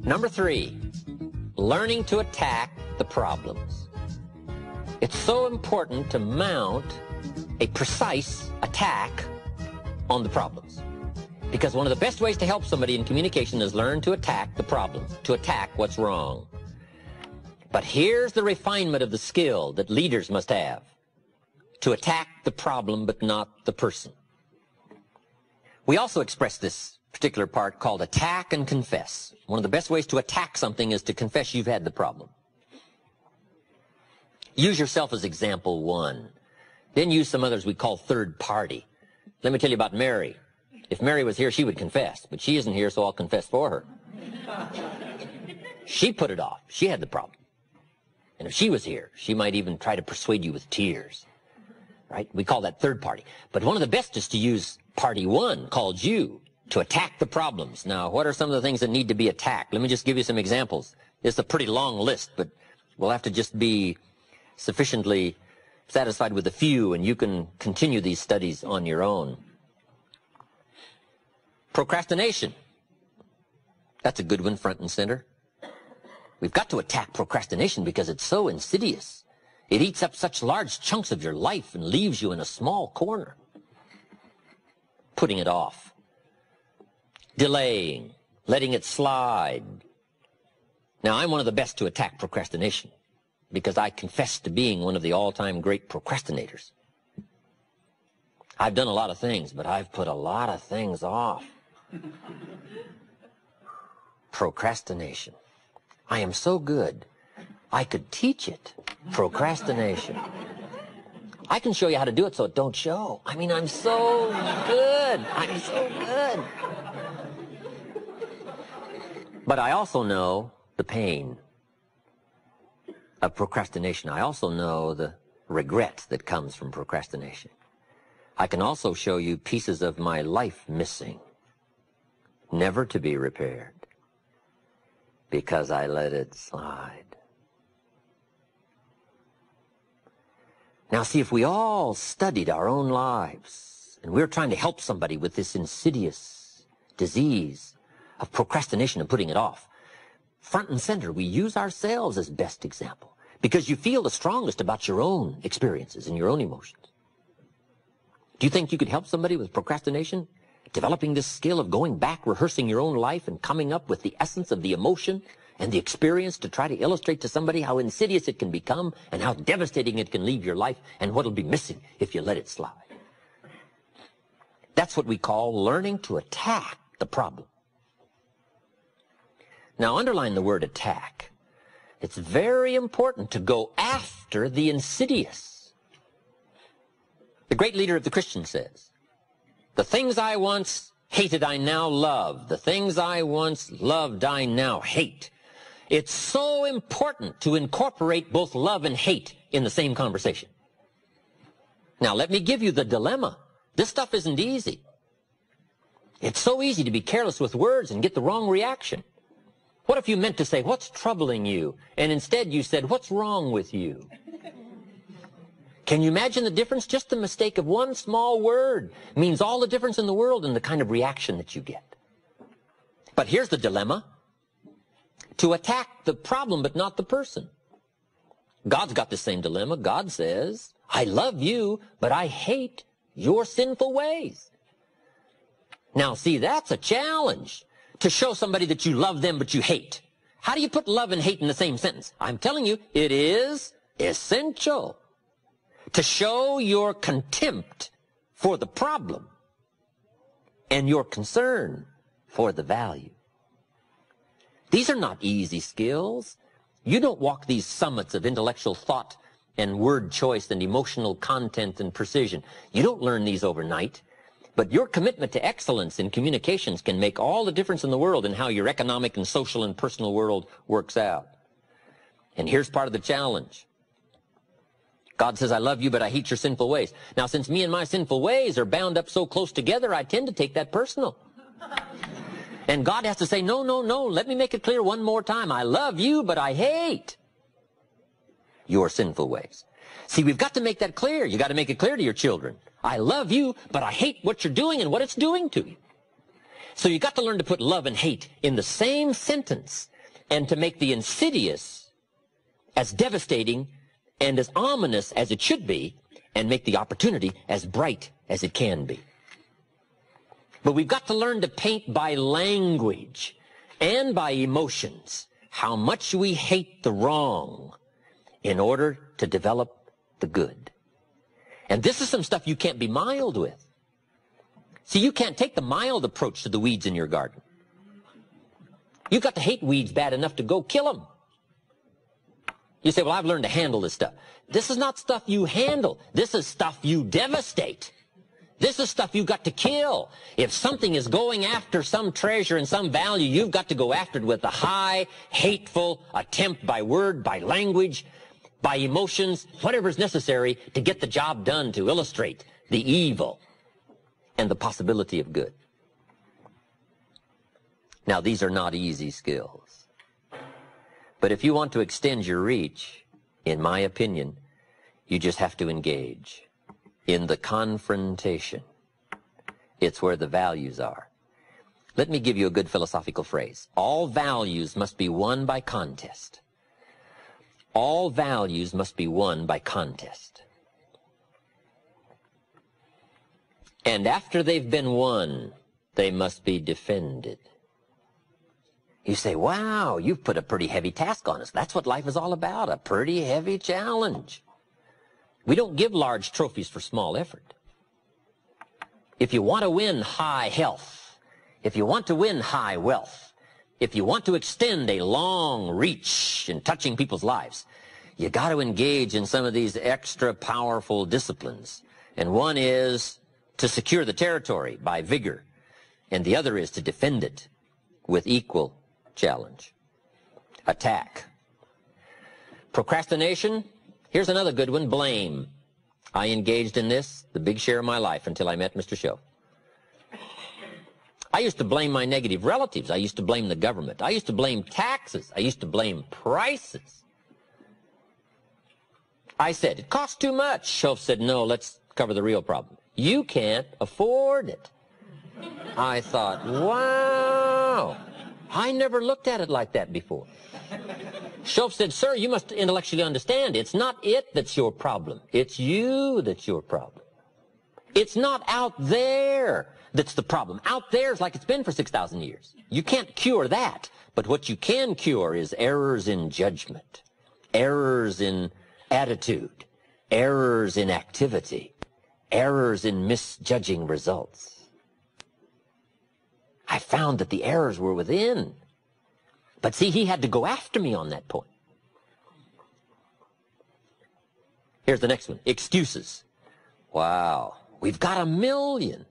Number 3, learning to attack the problems. It's so important to mount a precise attack on the problems. Because one of the best ways to help somebody in communication is learn to attack the problem, to attack what's wrong. But here's the refinement of the skill that leaders must have: to attack the problem but not the person. We also express this particular part called attack and confess. One of the best ways to attack something is to confess you've had the problem. Use yourself as example 1. Then use some others we call third party. Let me tell you about Mary. If Mary was here, she would confess, but she isn't here, so I'll confess for her. She put it off. She had the problem. And if she was here, she might even try to persuade you with tears. Right? We call that third party. But one of the best is to use party 1, called you, to attack the problems. Now, what are some of the things that need to be attacked? Let me just give you some examples. It's a pretty long list, but we'll have to just be sufficiently satisfied with a few, and you can continue these studies on your own. Procrastination. That's a good one, front and center. We've got to attack procrastination because it's so insidious. It eats up such large chunks of your life and leaves you in a small corner. Putting it off. Delaying. Letting it slide. Now, I'm one of the best to attack procrastination because I confess to being one of the all-time great procrastinators. I've done a lot of things, but I've put a lot of things off. Procrastination. I am so good, I could teach it. Procrastination. I can show you how to do it so it don't show. I mean, I'm so good. I'm so good. But I also know the pain of procrastination. I also know the regret that comes from procrastination. I can also show you pieces of my life missing, never to be repaired, because I let it slide. Now, see, if we all studied our own lives, and we're trying to help somebody with this insidious disease of procrastination and putting it off, front and center, we use ourselves as best example, because you feel the strongest about your own experiences and your own emotions. Do you think you could help somebody with procrastination? Developing this skill of going back, rehearsing your own life, and coming up with the essence of the emotion and the experience to try to illustrate to somebody how insidious it can become and how devastating it can leave your life and what'll be missing if you let it slide. That's what we call learning to attack the problem. Now, underline the word attack. It's very important to go after the insidious. The great leader of the Christians says, "The things I once hated I now love. The things I once loved I now hate." It's so important to incorporate both love and hate in the same conversation. Now, let me give you the dilemma. This stuff isn't easy. It's so easy to be careless with words and get the wrong reaction. What if you meant to say, "What's troubling you?" and instead you said, "What's wrong with you?" Can you imagine the difference? Just the mistake of one small word means all the difference in the world in the kind of reaction that you get. But here's the dilemma. To attack the problem but not the person. God's got the same dilemma. God says, "I love you, but I hate your sinful ways." Now, see, that's a challenge, to show somebody that you love them but you hate. How do you put love and hate in the same sentence? I'm telling you, it is essential to show your contempt for the problem and your concern for the value. These are not easy skills. You don't walk these summits of intellectual thought and word choice and emotional content and precision. You don't learn these overnight. But your commitment to excellence in communications can make all the difference in the world in how your economic and social and personal world works out. And here's part of the challenge. God says, "I love you, but I hate your sinful ways." Now, since me and my sinful ways are bound up so close together, I tend to take that personal. And God has to say, "No, no, no, let me make it clear one more time. I love you, but I hate your sinful ways." See, we've got to make that clear. You've got to make it clear to your children. I love you, but I hate what you're doing and what it's doing to you. So you've got to learn to put love and hate in the same sentence and to make the insidious as devastating and as ominous as it should be, and make the opportunity as bright as it can be. But we've got to learn to paint by language and by emotions how much we hate the wrong in order to develop the good. And this is some stuff you can't be mild with. See, you can't take the mild approach to the weeds in your garden. You've got to hate weeds bad enough to go kill them. You say, well, I've learned to handle this stuff. This is not stuff you handle. This is stuff you devastate. This is stuff you've got to kill. If something is going after some treasure and some value, you've got to go after it with a high, hateful attempt by word, by language, by emotions, whatever is necessary to get the job done, to illustrate the evil and the possibility of good. Now, these are not easy skills. But if you want to extend your reach, in my opinion, you just have to engage in the confrontation. It's where the values are. Let me give you a good philosophical phrase. All values must be won by contest. All values must be won by contest. And after they've been won, they must be defended. You say, wow, you've put a pretty heavy task on us. That's what life is all about, a pretty heavy challenge. We don't give large trophies for small effort. If you want to win high health, if you want to win high wealth, if you want to extend a long reach in touching people's lives, you got to engage in some of these extra powerful disciplines. And one is to secure the territory by vigor, and the other is to defend it with equal challenge. Attack. Procrastination. Here's another good one. Blame. I engaged in this the big share of my life until I met Mr. Show. I used to blame my negative relatives. I used to blame the government. I used to blame taxes. I used to blame prices. I said, it costs too much. Shoaff said, no, let's cover the real problem. You can't afford it. I thought, wow. I never looked at it like that before. Shoaff said, sir, you must intellectually understand, it's not it that's your problem. It's you that's your problem. It's not out there that's the problem. Out there is like it's been for 6,000 years. You can't cure that. But what you can cure is errors in judgment, errors in attitude, errors in activity, errors in misjudging results. I found that the errors were within. But see, he had to go after me on that point. Here's the next one. Excuses. Wow. We've got a million.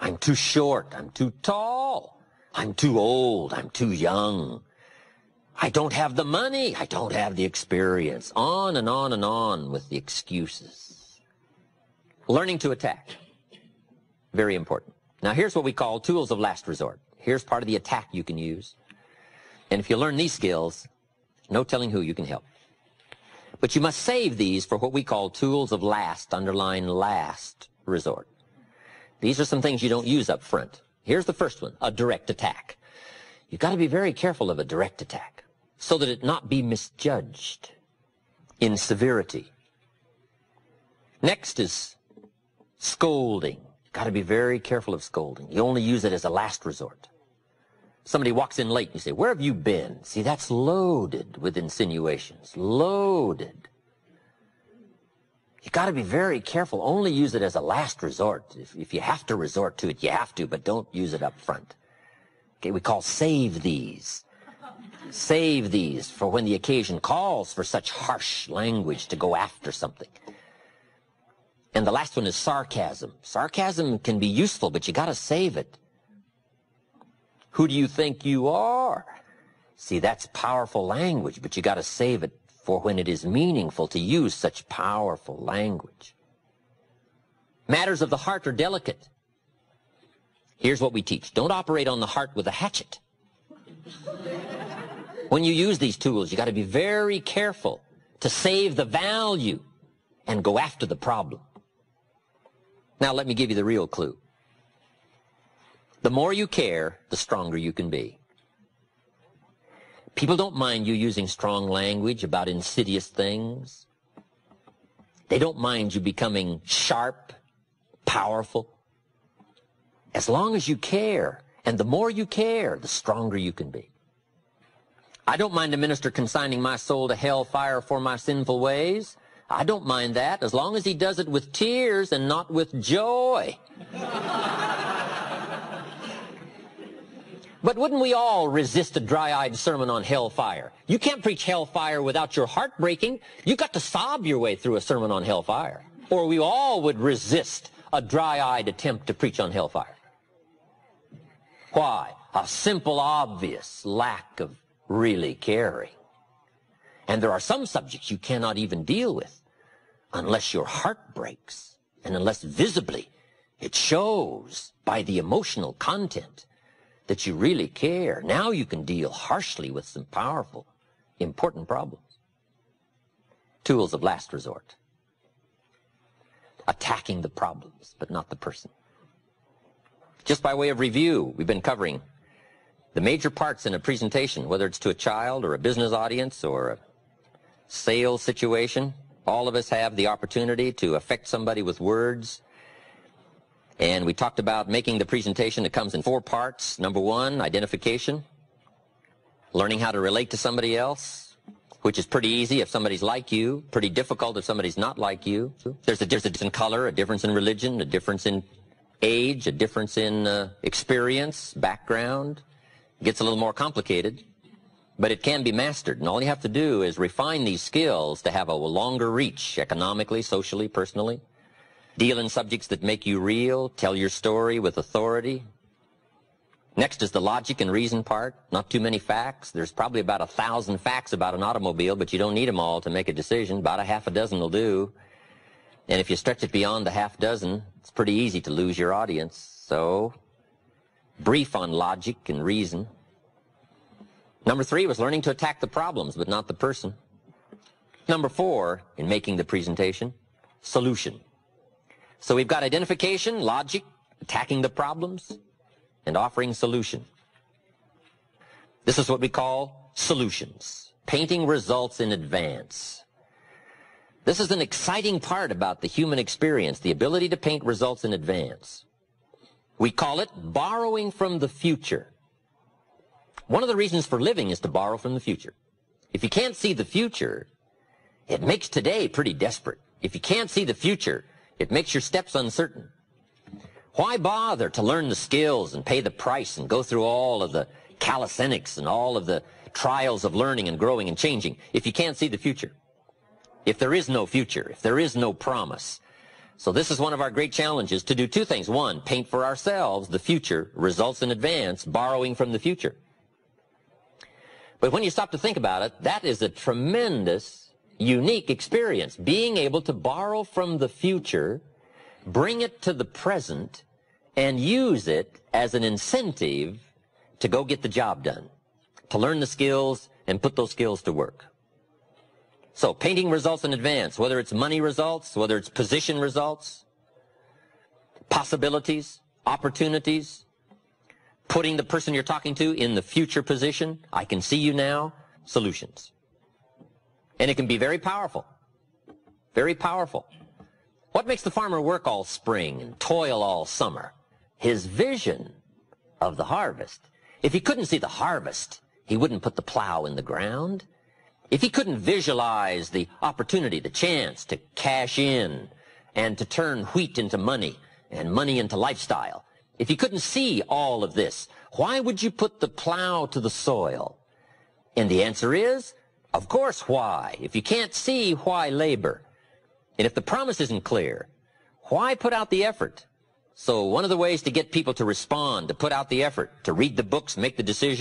I'm too short. I'm too tall. I'm too old. I'm too young. I don't have the money. I don't have the experience. On and on and on with the excuses. Learning to attack. Very important. Now, here's what we call tools of last resort. Here's part of the attack you can use. And if you learn these skills, no telling who you can help. But you must save these for what we call tools of last, underline last resort. These are some things you don't use up front. Here's the first one, a direct attack. You've got to be very careful of a direct attack so that it not be misjudged in severity. Next is scolding. Got to be very careful of scolding. You only use it as a last resort. Somebody walks in late and you say, where have you been? See, that's loaded with insinuations. Loaded. You got to be very careful. Only use it as a last resort. If you have to resort to it, you have to, but don't use it up front. Okay, we call save these. Save these for when the occasion calls for such harsh language to go after something. And the last one is sarcasm. Sarcasm can be useful, but you got to save it. Who do you think you are? See, that's powerful language, but you got to save it for when it is meaningful to use such powerful language. Matters of the heart are delicate. Here's what we teach. Don't operate on the heart with a hatchet. When you use these tools, you got to be very careful to save the value and go after the problem. Now let me give you the real clue. The more you care, the stronger you can be. People don't mind you using strong language about insidious things. They don't mind you becoming sharp, powerful. As long as you care, and the more you care, the stronger you can be. I don't mind a minister consigning my soul to hellfire for my sinful ways. I don't mind that, as long as he does it with tears and not with joy. But wouldn't we all resist a dry-eyed sermon on hellfire? You can't preach hellfire without your heart breaking. You've got to sob your way through a sermon on hellfire. Or we all would resist a dry-eyed attempt to preach on hellfire. Why? A simple, obvious lack of really caring. And there are some subjects you cannot even deal with unless your heart breaks and unless visibly it shows by the emotional content that you really care. Now you can deal harshly with some powerful, important problems. Tools of last resort. Attacking the problems, but not the person. Just by way of review, we've been covering the major parts in a presentation, whether it's to a child or a business audience or a sales situation. All of us have the opportunity to affect somebody with words. And we talked about making the presentation. It comes in 4 parts. Number 1, identification. Learning how to relate to somebody else, which is pretty easy if somebody's like you, pretty difficult if somebody's not like you. There's a difference in color, a difference in religion, a difference in age, a difference in experience, background. It gets a little more complicated, but it can be mastered. And all you have to do is refine these skills to have a longer reach economically, socially, personally. Deal in subjects that make you real. Tell your story with authority. Next is the logic and reason part. Not too many facts. There's probably about 1,000 facts about an automobile, but you don't need them all to make a decision. About a half a dozen will do. And if you stretch it beyond the half dozen, it's pretty easy to lose your audience. So, brief on logic and reason. Number 3 was learning to attack the problems, but not the person. Number 4, in making the presentation, solution. So we've got identification, logic, attacking the problems, and offering solution. This is what we call solutions. Painting results in advance. This is an exciting part about the human experience, the ability to paint results in advance. We call it borrowing from the future. One of the reasons for living is to borrow from the future. If you can't see the future, it makes today pretty desperate. If you can't see the future, it makes your steps uncertain. Why bother to learn the skills and pay the price and go through all of the calisthenics and all of the trials of learning and growing and changing if you can't see the future? If there is no future, if there is no promise. So this is one of our great challenges, to do 2 things. 1, paint for ourselves the future, results in advance, borrowing from the future. But when you stop to think about it, that is a tremendous, unique experience, being able to borrow from the future, bring it to the present, and use it as an incentive to go get the job done, to learn the skills and put those skills to work. So painting results in advance, whether it's money results, whether it's position results, possibilities, opportunities, putting the person you're talking to in the future position, I can see you now, solutions. And it can be very powerful. Very powerful. What makes the farmer work all spring and toil all summer? His vision of the harvest. If he couldn't see the harvest, he wouldn't put the plow in the ground. If he couldn't visualize the opportunity, the chance to cash in and to turn wheat into money and money into lifestyle, if he couldn't see all of this, why would you put the plow to the soil? And the answer is, of course, why? If you can't see, why labor? And if the promise isn't clear, why put out the effort? So one of the ways to get people to respond, to put out the effort, to read the books, make the decision,